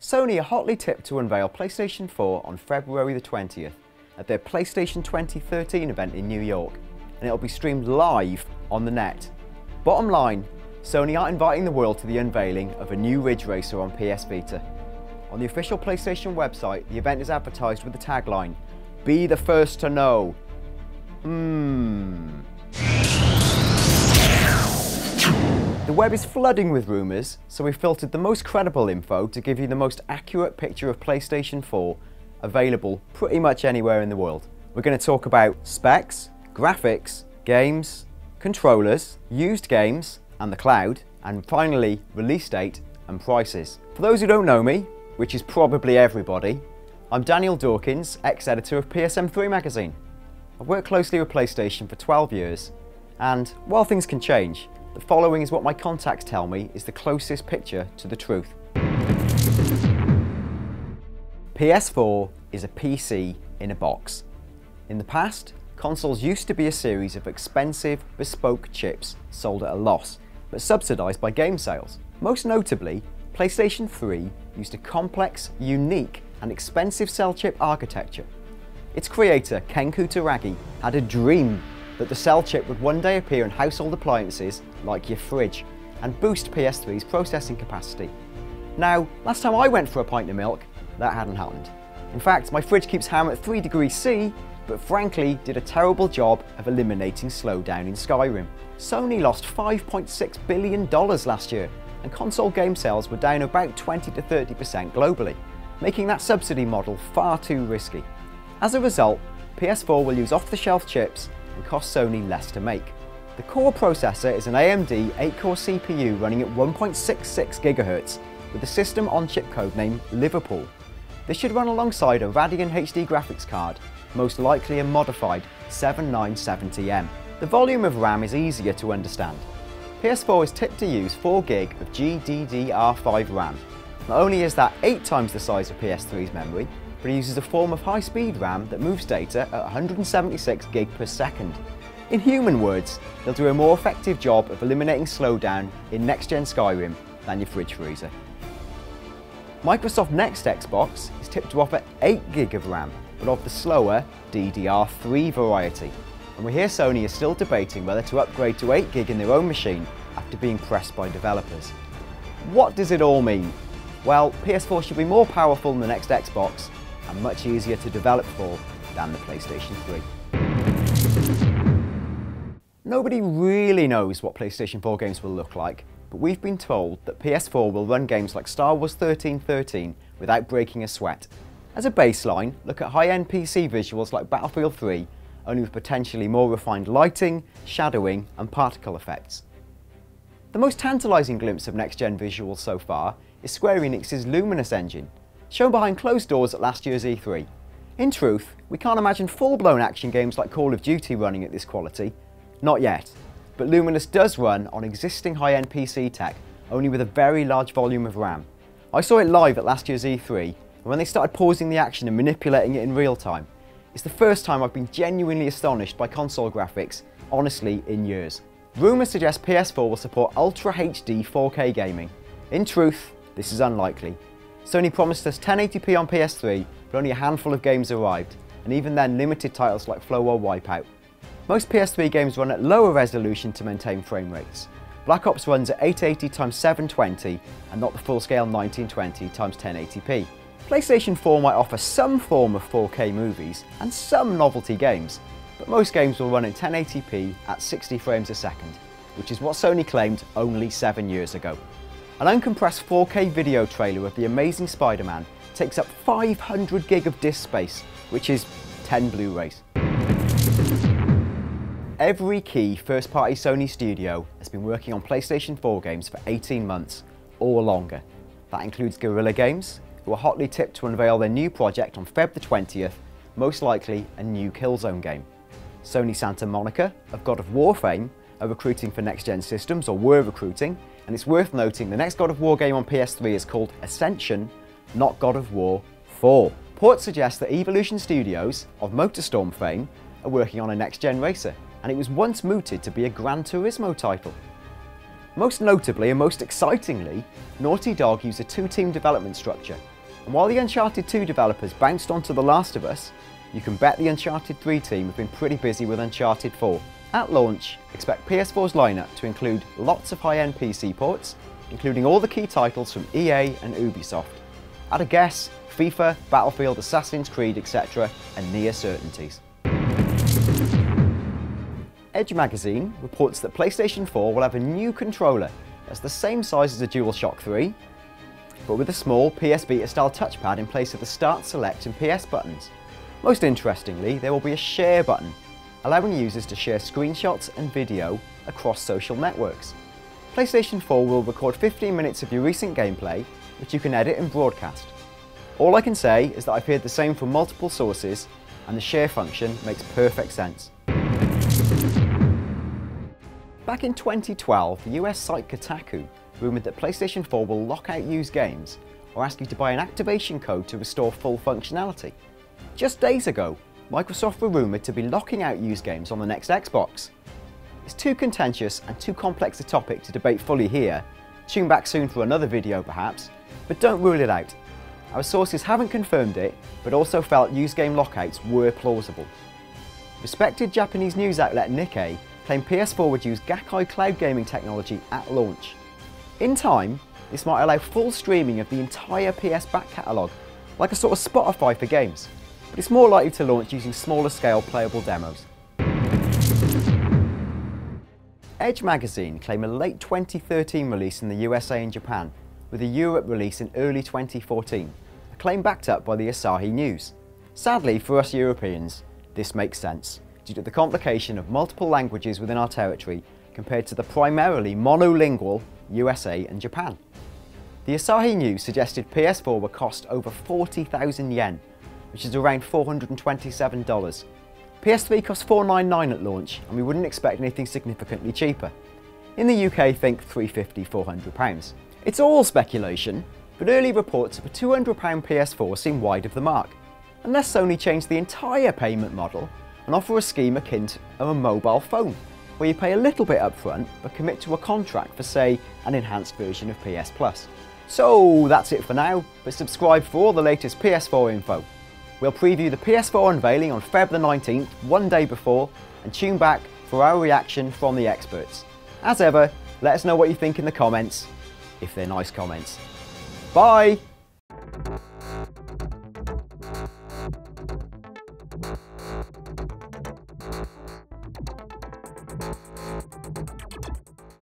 Sony are hotly tipped to unveil PlayStation 4 on February the 20th at their PlayStation 2013 event in New York, and it'll be streamed live on the net. Bottom line, Sony are inviting the world to the unveiling of a new Ridge Racer on PS Vita. On the official PlayStation website, the event is advertised with the tagline, "Be the first to know." The web is flooding with rumours, so we've filtered the most credible info to give you the most accurate picture of PlayStation 4 available pretty much anywhere in the world. We're going to talk about specs, graphics, games, controllers, used games and the cloud, and finally release date and prices. For those who don't know me, which is probably everybody, I'm Daniel Dawkins, ex-editor of PSM3 magazine. I've worked closely with PlayStation for 12 years, and while things can change, the following is what my contacts tell me is the closest picture to the truth. PS4 is a PC in a box. In the past, consoles used to be a series of expensive, bespoke chips sold at a loss, but subsidised by game sales. Most notably, PlayStation 3 used a complex, unique and expensive cell chip architecture. Its creator, Ken Kutaragi, had a dream that the cell chip would one day appear in household appliances like your fridge and boost PS3's processing capacity. Now, last time I went for a pint of milk, that hadn't happened. In fact, my fridge keeps ham at 3 degrees C, but frankly did a terrible job of eliminating slowdown in Skyrim. Sony lost $5.6 billion last year, and console game sales were down about 20 to 30% globally, making that subsidy model far too risky. As a result, PS4 will use off-the-shelf chips and cost Sony less to make. The core processor is an AMD 8-core CPU running at 1.66 GHz with a system on-chip codename Liverpool. This should run alongside a Radeon HD graphics card, most likely a modified 7970M. The volume of RAM is easier to understand. PS4 is tipped to use 4GB of GDDR5 RAM. Not only is that 8 times the size of PS3's memory, but it uses a form of high-speed RAM that moves data at 176 GB per second. In human words, they'll do a more effective job of eliminating slowdown in next-gen Skyrim than your fridge freezer. Microsoft Next Xbox is tipped to offer 8 GB of RAM, but of the slower DDR3 variety. And we hear Sony is still debating whether to upgrade to 8 GB in their own machine after being pressed by developers. What does it all mean? Well, PS4 should be more powerful than the next Xbox, and much easier to develop for than the PlayStation 3. Nobody really knows what PlayStation 4 games will look like, but we've been told that PS4 will run games like Star Wars 1313 without breaking a sweat. As a baseline, look at high-end PC visuals like Battlefield 3, only with potentially more refined lighting, shadowing and particle effects. The most tantalising glimpse of next-gen visuals so far is Square Enix's Luminous engine, shown behind closed doors at last year's E3. In truth, we can't imagine full-blown action games like Call of Duty running at this quality. Not yet, but Luminous does run on existing high-end PC tech, only with a very large volume of RAM. I saw it live at last year's E3, and when they started pausing the action and manipulating it in real time, it's the first time I've been genuinely astonished by console graphics, honestly, in years. Rumours suggest PS4 will support Ultra HD 4K gaming. In truth, this is unlikely. Sony promised us 1080p on PS3, but only a handful of games arrived, and even then limited titles like Flow or Wipeout. Most PS3 games run at lower resolution to maintain frame rates. Black Ops runs at 880x720 and not the full-scale 1920x1080p. PlayStation 4 might offer some form of 4K movies and some novelty games, but most games will run in 1080p at 60 frames a second, which is what Sony claimed only 7 years ago. An uncompressed 4K video trailer of The Amazing Spider-Man takes up 500 GB of disk space, which is 10 Blu-rays. Every key first-party Sony studio has been working on PlayStation 4 games for 18 months or longer. That includes Guerrilla Games, who are hotly tipped to unveil their new project on Feb the 20th, most likely a new Killzone game. Sony Santa Monica, of God of War fame, are recruiting for next-gen systems, or were recruiting, and it's worth noting the next God of War game on PS3 is called Ascension, not God of War 4. Reports suggest that Evolution Studios, of MotorStorm fame, are working on a next-gen racer, and it was once mooted to be a Gran Turismo title. Most notably and most excitingly, Naughty Dog used a two-team development structure, And while the Uncharted 2 developers bounced onto The Last of Us, you can bet the Uncharted 3 team have been pretty busy with Uncharted 4. At launch, expect PS4's lineup to include lots of high-end PC ports, including all the key titles from EA and Ubisoft. At a guess, FIFA, Battlefield, Assassin's Creed, etc. are near certainties. Edge magazine reports that PlayStation 4 will have a new controller that's the same size as a DualShock 3, but with a small PS Vita style touchpad in place of the Start, Select and PS buttons. Most interestingly, there will be a share button, allowing users to share screenshots and video across social networks. PlayStation 4 will record 15 minutes of your recent gameplay, which you can edit and broadcast. All I can say is that I've heard the same from multiple sources, and the share function makes perfect sense. Back in 2012, the US site Kotaku rumoured that PlayStation 4 will lock out used games or ask you to buy an activation code to restore full functionality. Just days ago, Microsoft were rumoured to be locking out used games on the next Xbox. It's too contentious and too complex a topic to debate fully here. Tune back soon for another video perhaps, but don't rule it out. Our sources haven't confirmed it, but also felt used game lockouts were plausible. Respected Japanese news outlet Nikkei claimed PS4 would use Gakkai cloud gaming technology at launch. In time, this might allow full streaming of the entire PS back catalogue, like a sort of Spotify for games, but it's more likely to launch using smaller scale playable demos. Edge magazine claim a late 2013 release in the USA and Japan, with a Europe release in early 2014, a claim backed up by the Asahi News. Sadly for us Europeans, this makes sense, due to the complication of multiple languages within our territory compared to the primarily monolingual USA and Japan. The Asahi News suggested PS4 would cost over 40,000 yen, which is around $427. PS3 cost $499 at launch, and we wouldn't expect anything significantly cheaper. In the UK, think £350–400. It's all speculation, but early reports of a £200 PS4 seem wide of the mark, unless Sony changed the entire payment model and offer a scheme akin to a mobile phone, where you pay a little bit up front but commit to a contract for, say, an enhanced version of PS Plus. So that's it for now, but subscribe for all the latest PS4 info. We'll preview the PS4 unveiling on Feb the 19th, one day before, and tune back for our reaction from the experts. As ever, let us know what you think in the comments, if they're nice comments. Bye!